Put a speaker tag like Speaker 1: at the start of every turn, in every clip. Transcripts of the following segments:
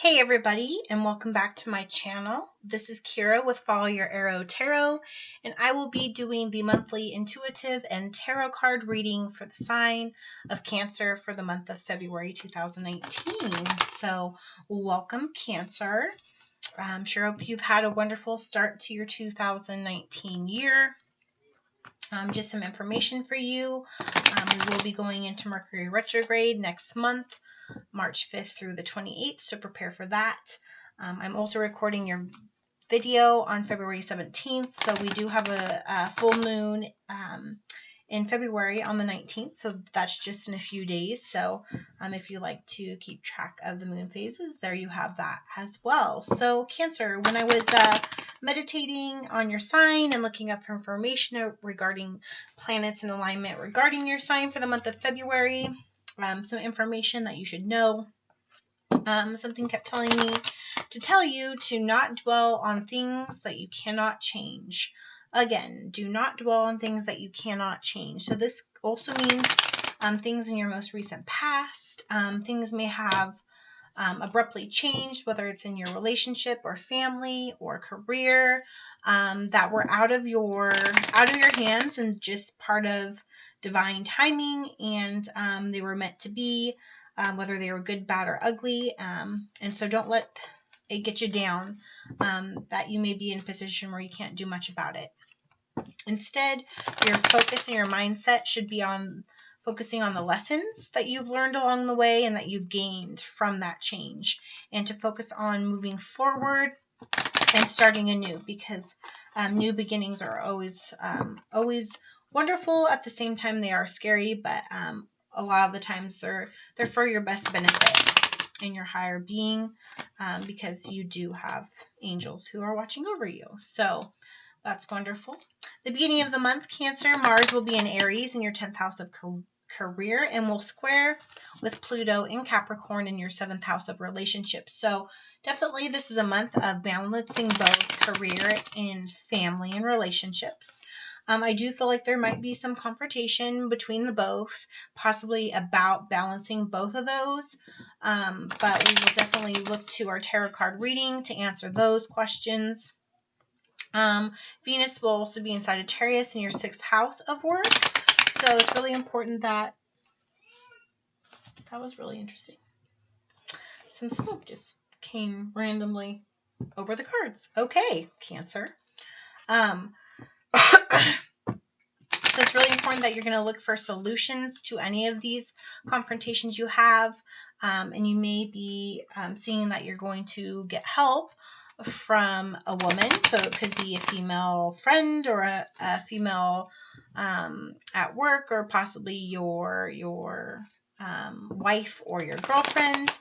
Speaker 1: Hey everybody, and welcome back to my channel. This is Kira with Follow Your Arrow Tarot, and I will be doing the monthly intuitive and tarot card reading for the sign of Cancer for the month of February 2019. So welcome, Cancer. I'm sure hope you've had a wonderful start to your 2019 year. Just some information for you. We will be going into Mercury retrograde next month, March 5th through the 28th, so prepare for that. I'm also recording your video on February 17th, so we do have a full moon in February on the 19th, so that's just in a few days. So if you like to keep track of the moon phases, there you have that as well. So Cancer, when I was meditating on your sign and looking up for information regarding planets in alignment regarding your sign for the month of February, some information that you should know. Something kept telling me to tell you to not dwell on things that you cannot change. Again, do not dwell on things that you cannot change. So this also means things in your most recent past. Things may have abruptly changed, whether it's in your relationship or family or career, that were out of your hands and just part of divine timing, and they were meant to be, whether they were good, bad, or ugly. And so don't let it get you down that you may be in a position where you can't do much about it. Instead, your focus and your mindset should be on focusing on the lessons that you've learned along the way and that you've gained from that change, and to focus on moving forward and starting anew, because new beginnings are always wonderful. At the same time, they are scary, but a lot of the times they're for your best benefit in your higher being, because you do have angels who are watching over you. So that's wonderful. The beginning of the month, Cancer, Mars will be in Aries in your 10th house of career, and will square with Pluto in Capricorn in your 7th house of relationships. So definitely this is a month of balancing both career and family and relationships. I do feel like there might be some confrontation between the both, possibly about balancing both of those, but we will definitely look to our tarot card reading to answer those questions. Venus will also be in Sagittarius in your 6th house of work, so it's really important that was really interesting. Some smoke just came randomly over the cards. Okay, Cancer. So it's really important that you're going to look for solutions to any of these confrontations you have, and you may be seeing that you're going to get help from a woman. So it could be a female friend or a female at work, or possibly your wife or your girlfriend.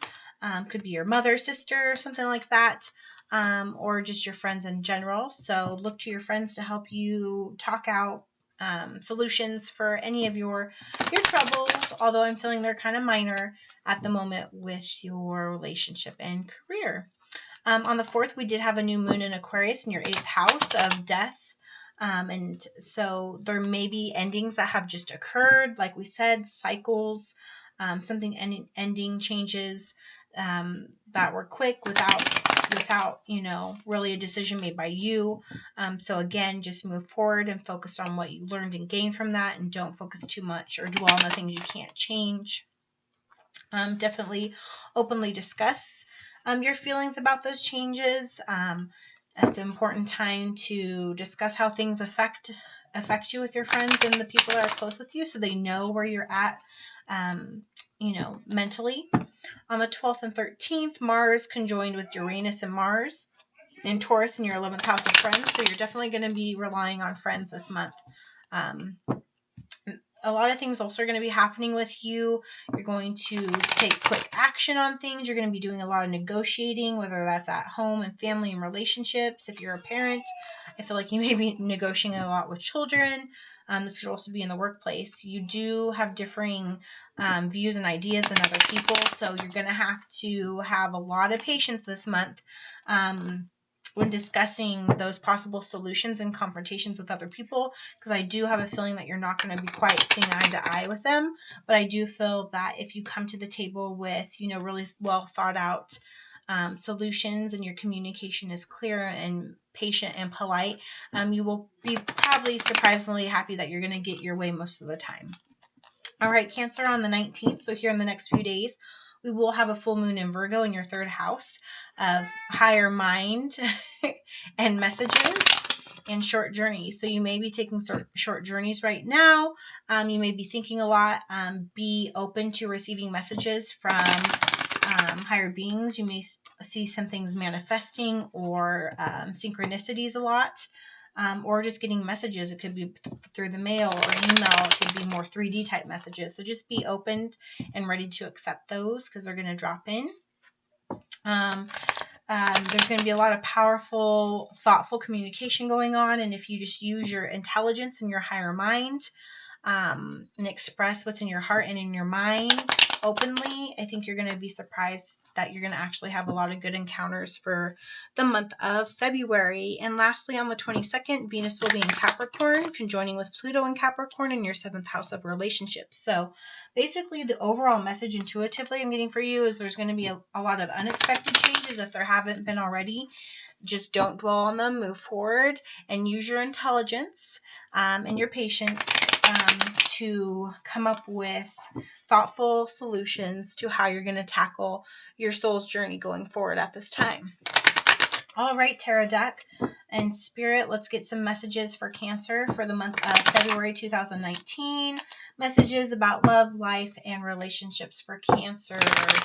Speaker 1: Could be your mother, sister, something like that, or just your friends in general. So look to your friends to help you talk out solutions for any of your troubles, although I'm feeling they're kind of minor at the moment with your relationship and career. On the 4th, we did have a new moon in Aquarius in your 8th house of death. And so there may be endings that have just occurred, like we said, cycles, something ending changes that were quick without really a decision made by you. So again, just move forward and focus on what you learned and gained from that, and don't focus too much or dwell on the things you can't change. Definitely openly discuss your feelings about those changes. It's an important time to discuss how things affect you with your friends and the people that are close with you, so they know where you're at, mentally. On the 12th and 13th, Mars conjoined with Uranus and Mars in Taurus in your 11th house of friends. So you're definitely going to be relying on friends this month. A lot of things also are going to be happening with you. You're going to take quick action on things. You're going to be doing a lot of negotiating, whether that's at home and family and relationships. If you're a parent, I feel like you may be negotiating a lot with children. This could also be in the workplace. You do have differing views and ideas than other people, so you're going to have a lot of patience this month when discussing those possible solutions and confrontations with other people, because I do have a feeling that you're not going to be quite seeing eye to eye with them. But I do feel that if you come to the table with, really well thought out solutions and your communication is clear and patient and polite, you will be probably surprisingly happy that you're going to get your way most of the time. All right, Cancer, on the 19th, so here in the next few days, we will have a full moon in Virgo in your 3rd house of higher mind and messages and short journeys. So you may be taking short journeys right now. You may be thinking a lot. Be open to receiving messages from higher beings. You may see some things manifesting or synchronicities a lot. Or just getting messages. It could be through the mail or email. It could be more 3D type messages. So just be open and ready to accept those because they're going to drop in. There's going to be a lot of powerful, thoughtful communication going on. And if you just use your intelligence and your higher mind and express what's in your heart and in your mind openly, I think you're going to be surprised that you're going to actually have a lot of good encounters for the month of February. And lastly, on the 22nd, Venus will be in Capricorn, conjoining with Pluto in Capricorn in your 7th house of relationships. So basically, the overall message intuitively I'm getting for you is there's going to be a lot of unexpected changes if there haven't been already. Just don't dwell on them, move forward, and use your intelligence and your patience to come up with thoughtful solutions to how you're going to tackle your soul's journey going forward at this time. All right, Tarot deck and Spirit, let's get some messages for Cancer for the month of February 2019. Messages about love, life, and relationships for Cancer.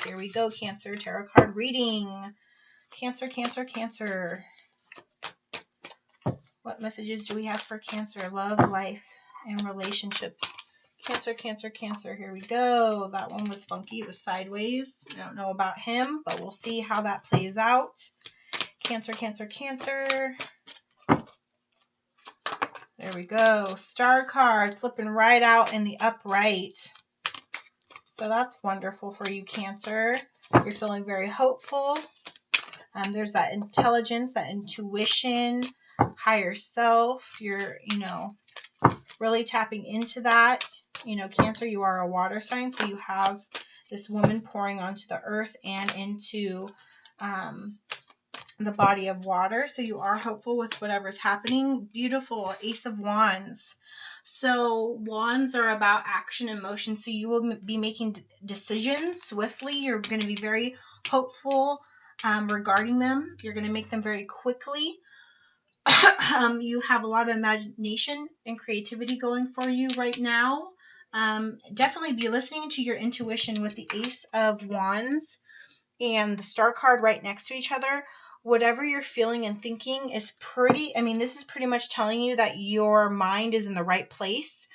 Speaker 1: Here we go, Cancer tarot card reading. Cancer, Cancer, Cancer. What messages do we have for Cancer? Love, life, and relationships. Cancer, Cancer, Cancer. Here we go. That one was funky. It was sideways. I don't know about him, but we'll see how that plays out. Cancer, Cancer, Cancer. There we go. Star card flipping right out in the upright. So that's wonderful for you, Cancer. You're feeling very hopeful. There's that intelligence, that intuition, higher self. You're, really tapping into that. Cancer, you are a water sign, so you have this woman pouring onto the earth and into the body of water. So you are hopeful with whatever's happening. Beautiful. Ace of Wands. So wands are about action and motion. So you will be making decisions swiftly. You're going to be very hopeful regarding them. You're going to make them very quickly. You have a lot of imagination and creativity going for you right now. Definitely be listening to your intuition with the Ace of Wands and the Star card right next to each other. Whatever you're feeling and thinking is this is pretty much telling you that your mind is in the right place.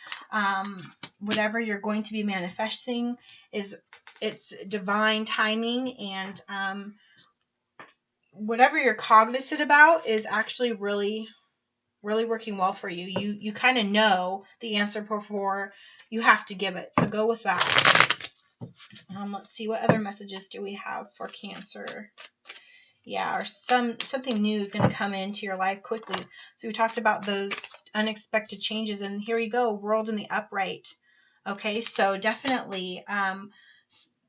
Speaker 1: Whatever you're going to be manifesting it's divine timing, and whatever you're cognizant about is actually really, really working well for you. You kind of know the answer before you have to give it. So go with that. Let's see, what other messages do we have for Cancer? Yeah, or something new is going to come into your life quickly. So we talked about those unexpected changes, and here we go, World in the upright. Okay, so definitely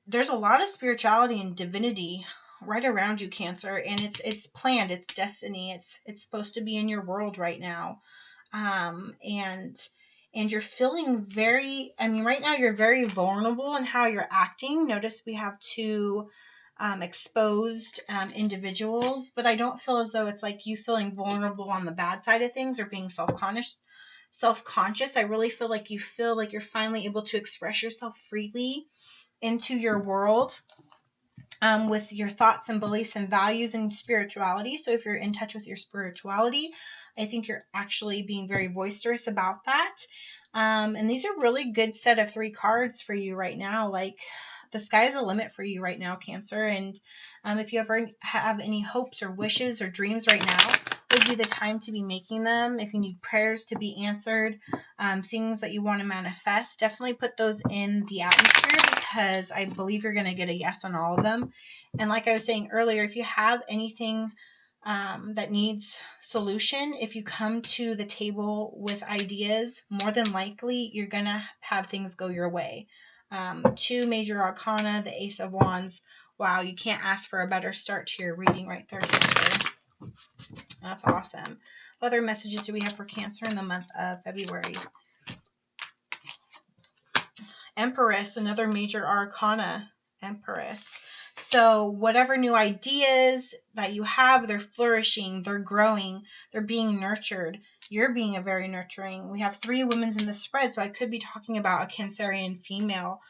Speaker 1: there's a lot of spirituality and divinity right around you, Cancer, and it's planned, it's destiny, it's supposed to be in your world right now. And you're feeling very, right now you're very vulnerable in how you're acting. Notice we have two exposed individuals, but I don't feel as though it's like you feeling vulnerable on the bad side of things or being self-conscious. I really feel like you're finally able to express yourself freely into your world with your thoughts and beliefs and values and spirituality. So if you're in touch with your spirituality, I think you're actually being very boisterous about that. And these are really good set of 3 cards for you right now. Like, the sky's the limit for you right now, Cancer. And if you ever have any hopes or wishes or dreams right now, would be the time to be making them. If you need prayers to be answered, things that you want to manifest, definitely put those in the atmosphere, because I believe you're going to get a yes on all of them. And like I was saying earlier, if you have anything that needs solution, if you come to the table with ideas, more than likely you're going to have things go your way. 2 major arcana, the Ace of Wands, Wow, you can't ask for a better start to your reading right there, Cancer. That's awesome. What other messages do we have for Cancer in the month of February? Empress, another major arcana. Empress. So whatever new ideas that you have, they're flourishing, they're growing, they're being nurtured. You're being a very nurturing. We have 3 women's in the spread, so I could be talking about a Cancerian female.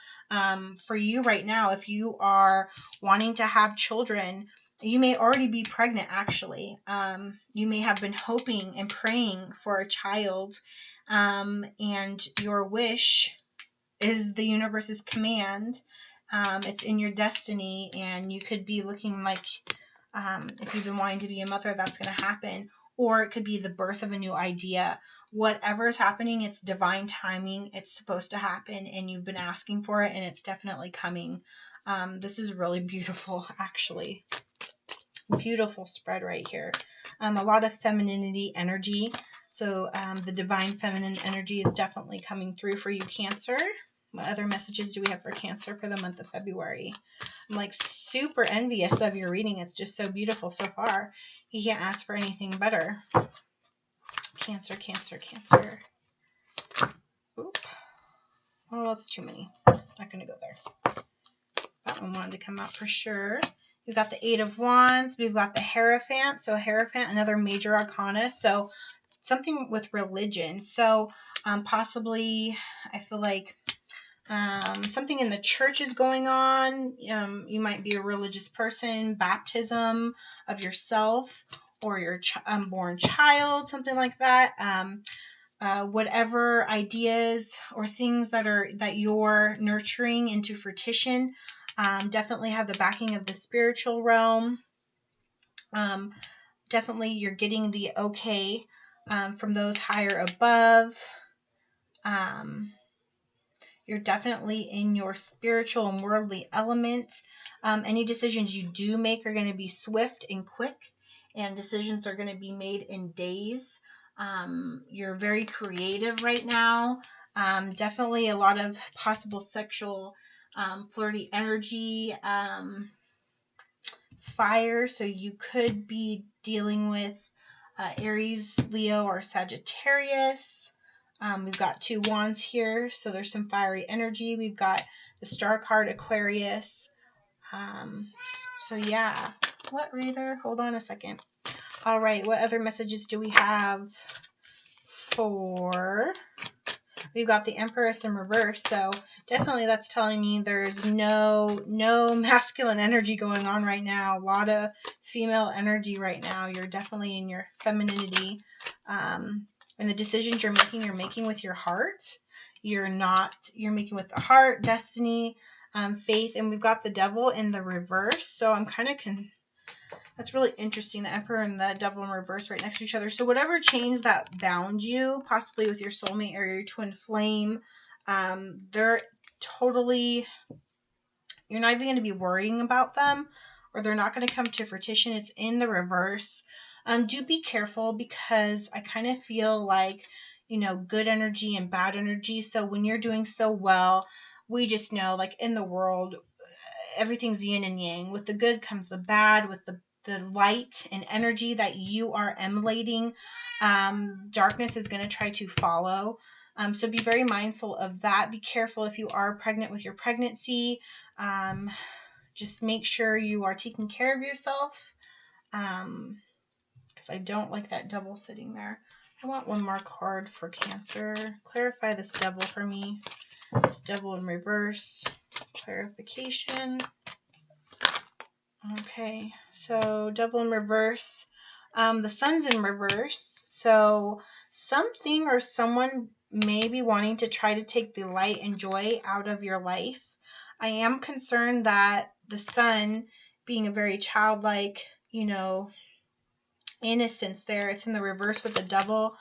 Speaker 1: For you right now, if you are wanting to have children, you may already be pregnant, actually. You may have been hoping and praying for a child, and your wish is the universe's command. It's in your destiny, and you could be looking like, if you've been wanting to be a mother, that's going to happen. Or it could be the birth of a new idea. Whatever is happening, it's divine timing. It's supposed to happen, and you've been asking for it, and it's definitely coming. This is really beautiful, actually. Beautiful spread right here. A lot of femininity energy. So the divine feminine energy is definitely coming through for you, Cancer. What other messages do we have for Cancer for the month of February? I'm like super envious of your reading. It's just so beautiful so far. You can't ask for anything better. Cancer, Cancer, Cancer. Oop. Oh, that's too many. Not going to go there. That one wanted to come out for sure. We've got the 8 of Wands. We've got the Hierophant. So Hierophant, another major arcana. So something with religion. So possibly, I feel like something in the church is going on. You might be a religious person. Baptism of yourself or your unborn child, something like that. Whatever ideas or things that you're nurturing into fruition, definitely have the backing of the spiritual realm. Definitely you're getting the okay from those higher above. You're definitely in your spiritual and worldly element. Any decisions you do make are going to be swift and quick, and decisions are going to be made in days. You're very creative right now. Definitely a lot of possible sexual flirty energy, fire. So you could be dealing with Aries, Leo, or Sagittarius. We've got 2 wands here, so there's some fiery energy. We've got the star card, Aquarius. So yeah. What, reader? Hold on a second. All right, what other messages do we have for... We've got the Empress in reverse, so definitely that's telling me there's no masculine energy going on right now. A lot of female energy right now. You're definitely in your femininity. And the decisions you're making with your heart. You're making with the heart, destiny, faith, and we've got the Devil in the reverse. So I'm kind of that's really interesting. The Emperor and the Devil in reverse right next to each other. So whatever chains that bound you, possibly with your soulmate or your twin flame, they're totally, you're not even going to be worrying about them, or they're not going to come to fruition. It's in the reverse. Do be careful, because I kind of feel like, good energy and bad energy. So when you're doing so well, we just know, like in the world, everything's yin and yang. With the good comes the bad. With the light and energy that you are emanating, darkness is going to try to follow. So be very mindful of that. Be careful if you are pregnant with your pregnancy. Just make sure you are taking care of yourself. Because I don't like that Devil sitting there. I want one more card for Cancer. Clarify this Devil for me. This Devil in reverse. Clarification. Okay, so Devil in reverse. The Sun's in reverse. So something or someone may be wanting to try to take the light and joy out of your life. I am concerned that the Sun, being a very childlike, innocence there, it's in the reverse with the Devil.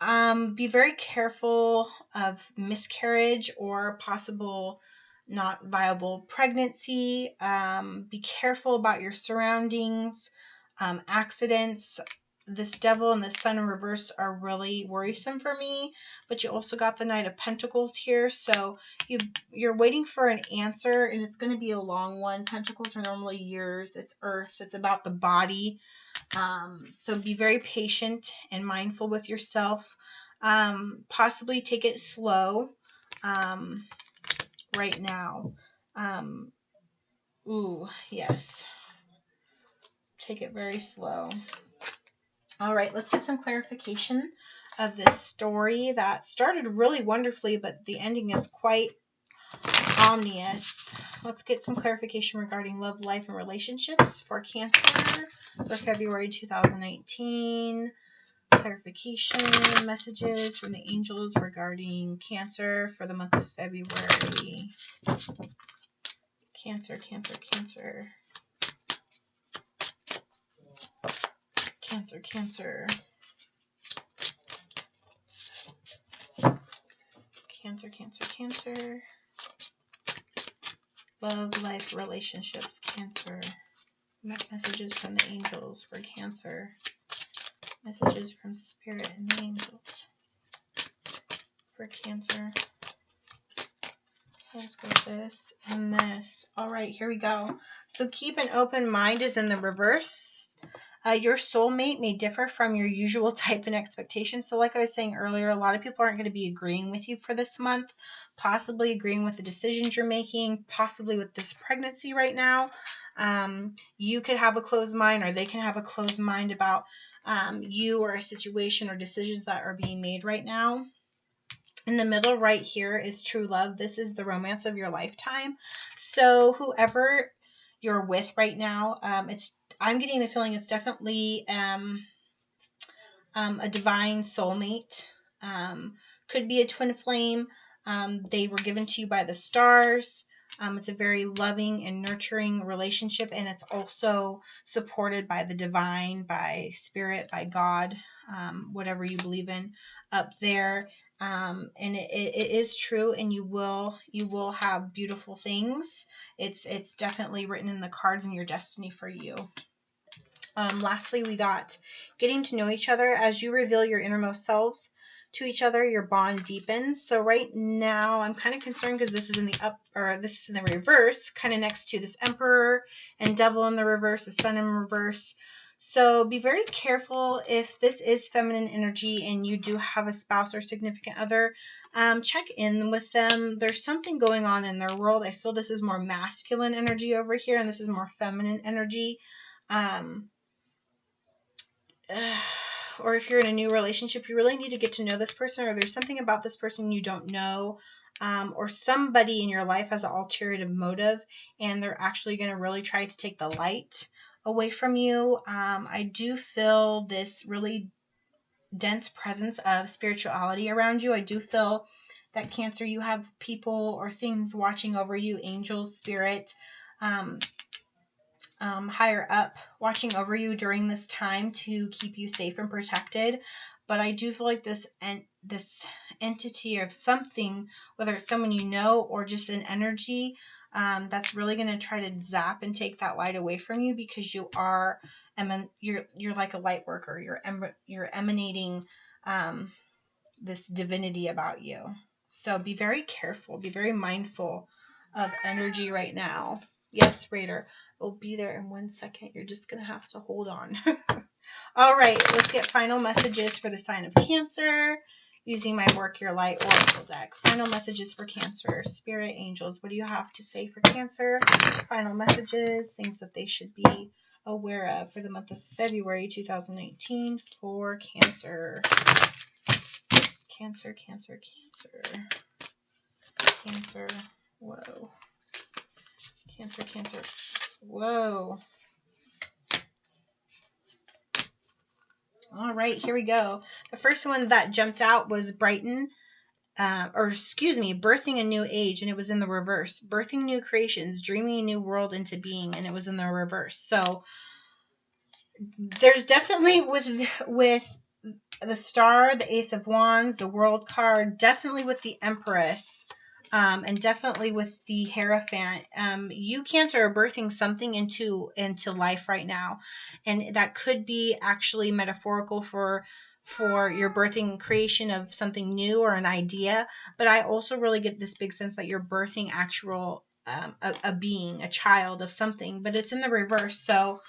Speaker 1: Be very careful of miscarriage or possible not viable pregnancy. Be careful about your surroundings, accidents. this Devil and the Sun in reverse are really worrisome for me, but you also got the Knight of Pentacles here, so you're waiting for an answer, and it's going to be a long one. Pentacles are normally years. It's Earth. It's about the body. So be very patient and mindful with yourself. Possibly take it slow right now. Ooh, yes. Take it very slow. All right, let's get some clarification of this story that started really wonderfully, but the ending is quite ominous. Let's get some clarification regarding love, life, and relationships for Cancer for February 2019. Clarification messages from the angels regarding Cancer for the month of February. Cancer, Cancer, Cancer. Cancer, Cancer. Cancer, Cancer, Cancer. Love, life, relationships, Cancer. Messages from the angels for Cancer. Messages from Spirit and the angels for Cancer. Let's go this and this. All right, here we go. So keep an open mind is in the reverse. Your soulmate may differ from your usual type and expectation. So like I was saying earlier, a lot of people aren't going to be agreeing with you for this month, possibly agreeing with the decisions you're making, possibly with this pregnancy right now. You could have a closed mind, or they can have a closed mind about you or a situation or decisions that are being made right now. In the middle right here is true love. This is the romance of your lifetime. So whoever you're with right now, I'm getting the feeling it's definitely a divine soulmate. Could be a twin flame. They were given to you by the stars. It's a very loving and nurturing relationship, and it's also supported by the divine, by spirit, by God, whatever you believe in up there. And it is true, and you will have beautiful things. It's definitely written in the cards in your destiny for you. Lastly, we got getting to know each other. As you reveal your innermost selves to each other, your bond deepens. So right now, I'm kind of concerned because this is in the reverse, kind of next to this Emperor and Devil in the reverse, the Sun in reverse. So be very careful if this is feminine energy and you do have a spouse or significant other. Check in with them. There's something going on in their world. I feel this is more masculine energy over here, and this is more feminine energy. Or if you're in a new relationship, you really need to get to know this person, or there's something about this person you don't know, or somebody in your life has an ulterior motive, and they're actually going to really try to take the light away from you. I do feel this really dense presence of spirituality around you. I do feel that Cancer, you have people or things watching over you, angels, spirit, higher up watching over you during this time to keep you safe and protected. But I do feel like this entity of something, whether it's someone you know or just an energy, that's really going to try to zap and take that light away from you, because you are you're like a light worker. You're emanating this divinity about you. So be very careful, be very mindful of energy right now. Yes, Raider, we'll be there in 1 second. You're just going to have to hold on. All right, let's get final messages for the sign of Cancer using my Work Your Light Oracle deck. Final messages for Cancer. Spirit, angels, what do you have to say for Cancer? Final messages, things that they should be aware of for the month of February 2019 for Cancer. Cancer, Cancer, Cancer. Cancer. Whoa. Cancer, Cancer. Whoa. All right, here we go. The first one that jumped out was birthing a new age, and it was in the reverse. Birthing new creations, dreaming a new world into being, and it was in the reverse. So there's definitely with the Star, the Ace of Wands, the World card, definitely with the Empress. And definitely with the Hierophant, you Cancer are birthing something into life right now, and that could be actually metaphorical for your birthing creation of something new or an idea. But I also really get this big sense that you're birthing actual a being, a child of something, but it's in the reverse. So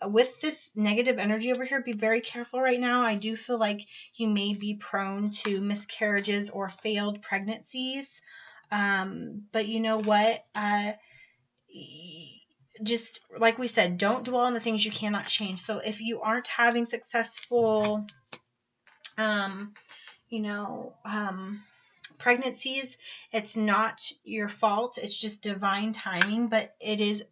Speaker 1: with this negative energy over here, be very careful right now. I do feel like you may be prone to miscarriages or failed pregnancies. But you know what? Just like we said, don't dwell on the things you cannot change. So if you aren't having successful, you know, pregnancies, it's not your fault. It's just divine timing, but it is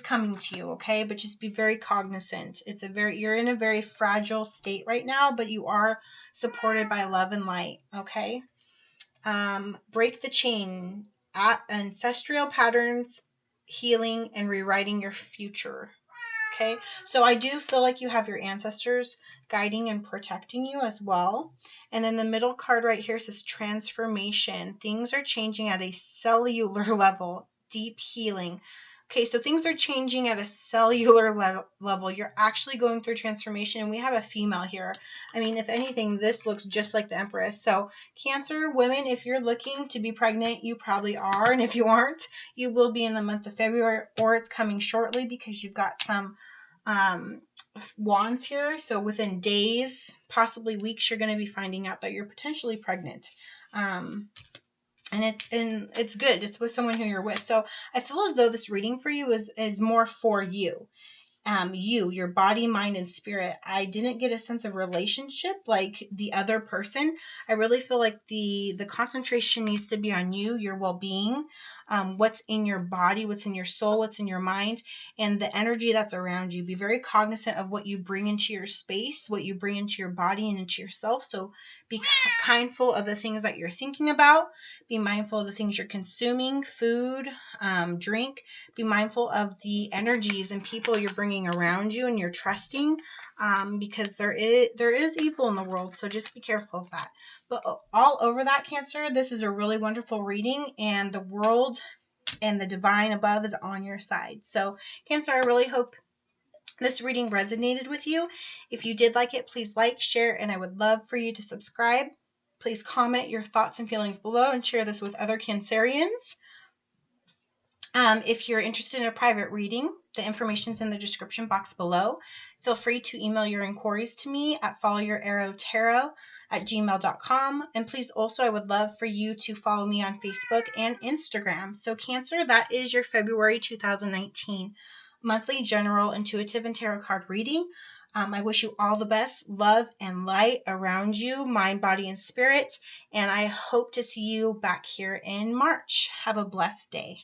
Speaker 1: coming to you, okay? But just be very cognizant. You're in a very fragile state right now, but you are supported by love and light, okay? Break the chain, ancestral patterns, healing, and rewriting your future, okay? So I do feel like you have your ancestors guiding and protecting you as well. And then the middle card right here says transformation. Things are changing at a cellular level, deep healing. Okay, so things are changing at a cellular level. You're actually going through transformation, and we have a female here. I mean, if anything, this looks just like the Empress. So Cancer women, if you're looking to be pregnant, you probably are. And if you aren't, you will be in the month of February, or it's coming shortly because you've got some wands here. So within days, possibly weeks, you're going to be finding out that you're potentially pregnant. And it's good. It's with someone who you're with. So I feel as though this reading for you is more for you. Your body, mind, and spirit. I didn't get a sense of relationship like the other person. I really feel like the concentration needs to be on you, your well-being, what's in your body, what's in your soul, what's in your mind, and the energy that's around you. Be very cognizant of what you bring into your space, what you bring into your body and into yourself. So be mindful of the things that you're thinking about. Be mindful of the things you're consuming, food, drink. Be mindful of the energies and people you're bringing around you and you're trusting, because there is evil in the world. So just be careful of that. But all over that, Cancer, this is a really wonderful reading, and the world and the divine above is on your side. So Cancer, I really hope this reading resonated with you. If you did like it, please like, share, and I would love for you to subscribe. Please comment your thoughts and feelings below and share this with other Cancerians. If you're interested in a private reading, the information is in the description box below. Feel free to email your inquiries to me at FollowYourArrowTarot@gmail.com. And please also, I would love for you to follow me on Facebook and Instagram. So Cancer, that is your February 2019 monthly general intuitive and tarot card reading. I wish you all the best, love and light around you, mind, body, and spirit. And I hope to see you back here in March. Have a blessed day.